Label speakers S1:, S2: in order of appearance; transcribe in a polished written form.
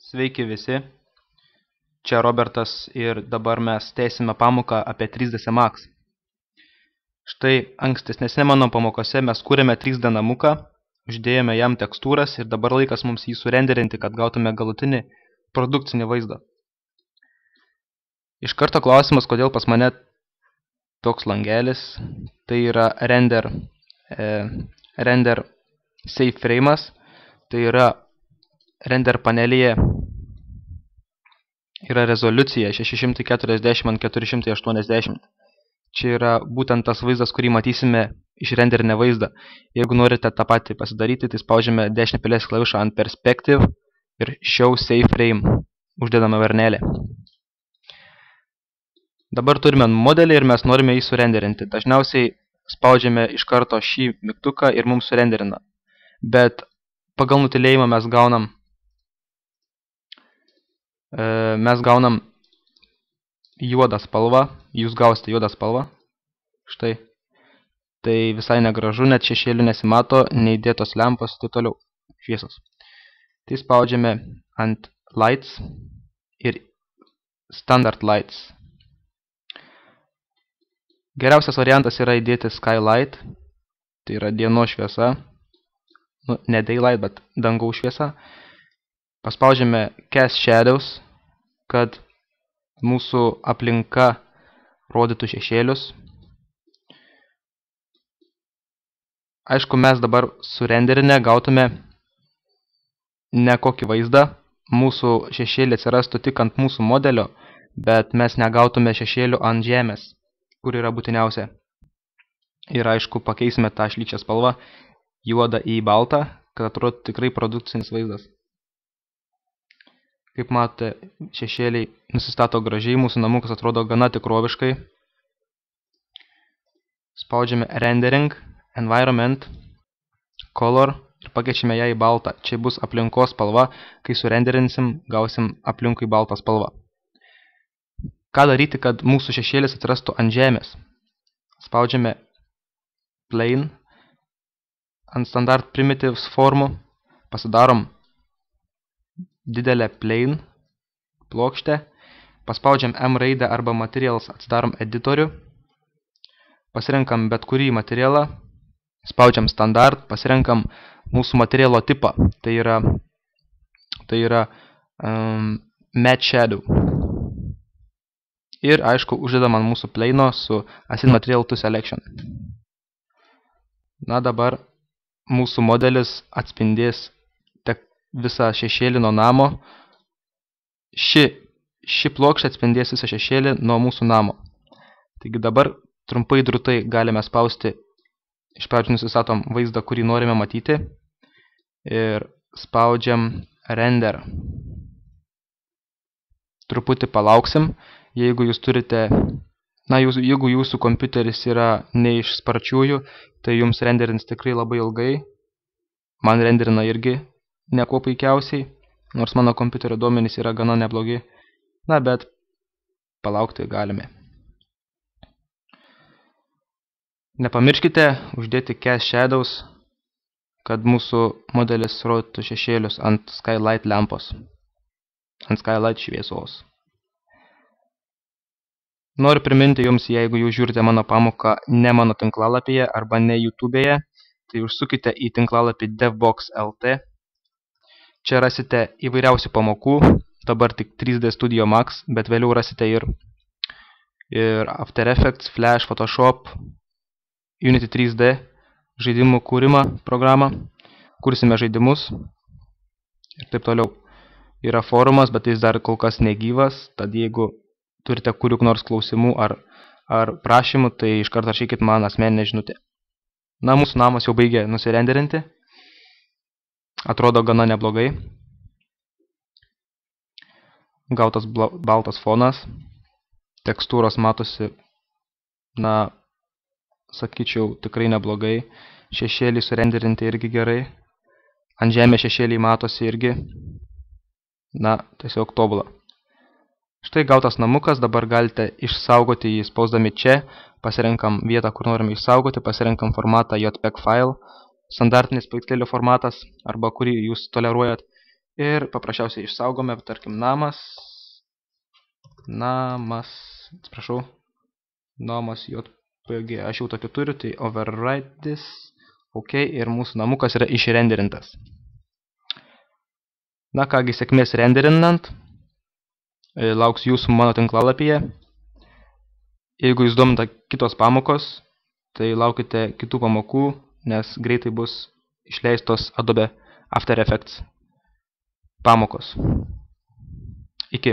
S1: Sveiki visi, čia Robertas ir dabar mes tęsime pamoką apie 3ds Max. Štai ankstesnėse mano pamokose mes kūrėme 3D namuką, uždėjome jam tekstūras ir dabar laikas mums jį surenderinti, kad gautume galutinį produkcinį vaizdą. Iš karto klausimas, kodėl pas mane toks langelis, tai yra render save frame'as, tai yra render panelyje yra rezoliucija 640x480. Čia yra būtent tas vaizdas, kurį matysime išrenderinę vaizdą. Jeigu norite tą patį pasidaryti, tai spaudžiame dešinę pelės klavišą ant Perspective ir Show Save Frame. Uždedame varnelę. Dabar turime modelį ir mes norime jį surenderinti. Dažniausiai spaudžiame iš karto šį mygtuką ir mums surenderina. Bet pagal nutylėjimą mes gaunam juodą spalvą, jūs gausite juodą spalvą, štai, tai visai negražu, net šešėlių nesimato, neįdėtos lempos, tai toliau šviesos. Tai spaudžiame ant Lights ir Standard Lights. Geriausias variantas yra įdėti Skylight, tai yra dienos šviesa, ne Daylight, bet dangaus šviesa. Paspaudžiame Cast Shadows, kad mūsų aplinka rodytų šešėlius. Aišku, mes dabar surenderinę gautume ne kokį vaizdą. Mūsų šešėlį atsirastų tik ant mūsų modelio, bet mes negautume šešėlių ant žemės, kur yra būtiniausia. Ir aišku, pakeisime tą šlyčią spalvą juodą į baltą, kad atrodo tikrai produkcinis vaizdas. Kaip matote, šešėliai nusistato gražiai, mūsų namukas atrodo gana tikroviškai. Spaudžiame Rendering, Environment, Color ir pakeičiame ją į baltą. Čia bus aplinkos spalva, kai surenderinsim, gausim aplinkui baltą spalvą. Ką daryti, kad mūsų šešėlis atrastų ant žemės? Spaudžiame Plane, ant Standard Primitives formų, pasidarom didelę plane plokštę, paspaudžiam M raidę arba Materials, atsidarom editorių, pasirenkam bet kurį materialą, spaudžiam Standard, pasirenkam mūsų materialo tipą, tai yra Matte Shadow. Ir aišku, uždedam ant mūsų plano su Assign Material to Selection. Na dabar mūsų modelis atspindės visą šešėlį nuo namo. Ši plokštė atspindės visą šešėlį nuo mūsų namo. Taigi dabar trumpai drūtai galime spausti, iš pradžių nusistatom vaizdą, kurį norime matyti, ir spaudžiam Render. Truputį palauksim, jeigu jūs turite, jeigu jūsų kompiuteris yra ne iš sparčiųjų, tai jums renderins tikrai labai ilgai. Man renderina irgi ne kuo puikiausiai, nors mano kompiuterio duomenys yra gana neblogi. Na, bet palaukti galime. Nepamirškite uždėti Cast Shadows, kad mūsų modelis rodytų šešėlius ant Skylight lempos, ant Skylight šviesos. Noriu priminti jums, jeigu jūs žiūrite mano pamoką ne mano tinklalapyje arba ne YouTube'e, tai užsukite į tinklalapį DevBox LT. Čia rasite įvairiausių pamokų, dabar tik 3D Studio Max, bet vėliau rasite ir After Effects, Flash, Photoshop, Unity 3D, žaidimų kūrimą programą, kursime žaidimus ir taip toliau. Yra forumas, bet jis dar kol kas negyvas, tad jeigu turite kurių nors klausimų ar prašymų, tai iš karto rašykit man asmeninę žinutę. Na, mūsų namas jau baigė nusirenderinti. Atrodo gana neblogai. Gautas baltas fonas. Tekstūros matosi, sakyčiau, tikrai neblogai. Šešėliai surenderinti irgi gerai. Ant žemės šešėliai matosi irgi. Tiesiog tobula. Štai gautas namukas, dabar galite išsaugoti jį spausdami čia. Pasirenkam vietą, kur norime išsaugoti, pasirenkam formatą JPEG file. Standartinis paveikslėlio formatas, arba kurį jūs toleruojat, ir paprasčiausiai išsaugome, tarkim, namas, atsiprašau, nomas JPG, aš jau tokį turiu, tai override this, ok, ir mūsų namukas yra išrenderintas. Na kągi, sėkmės renderinant, lauks jūsų mano tinklalapyje. Jeigu jūs dominta kitos pamokos, tai laukite kitų pamokų, nes greitai bus išleistos Adobe After Effects pamokos. Iki.